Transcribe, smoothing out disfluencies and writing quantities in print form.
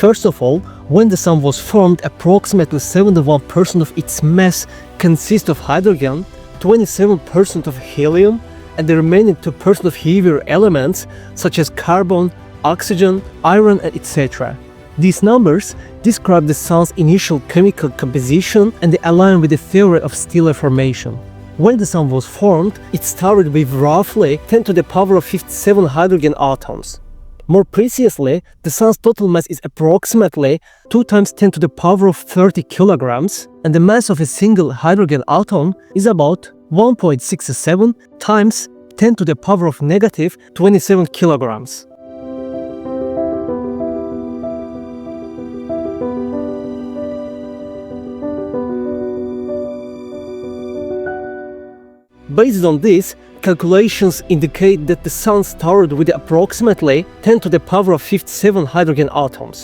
First of all, when the Sun was formed, approximately 71% of its mass consists of hydrogen, 27% of helium, and the remaining 2% of heavier elements such as carbon, oxygen, iron, and etc. These numbers describe the Sun's initial chemical composition and they align with the theory of stellar formation. When the Sun was formed, it started with roughly 10 to the power of 57 hydrogen atoms. More precisely, the Sun's total mass is approximately 2 times 10 to the power of 30 kilograms, and the mass of a single hydrogen atom is about 1.67 times 10 to the power of negative 27 kilograms. Based on this, calculations indicate that the Sun started with approximately 10 to the power of 57 hydrogen atoms.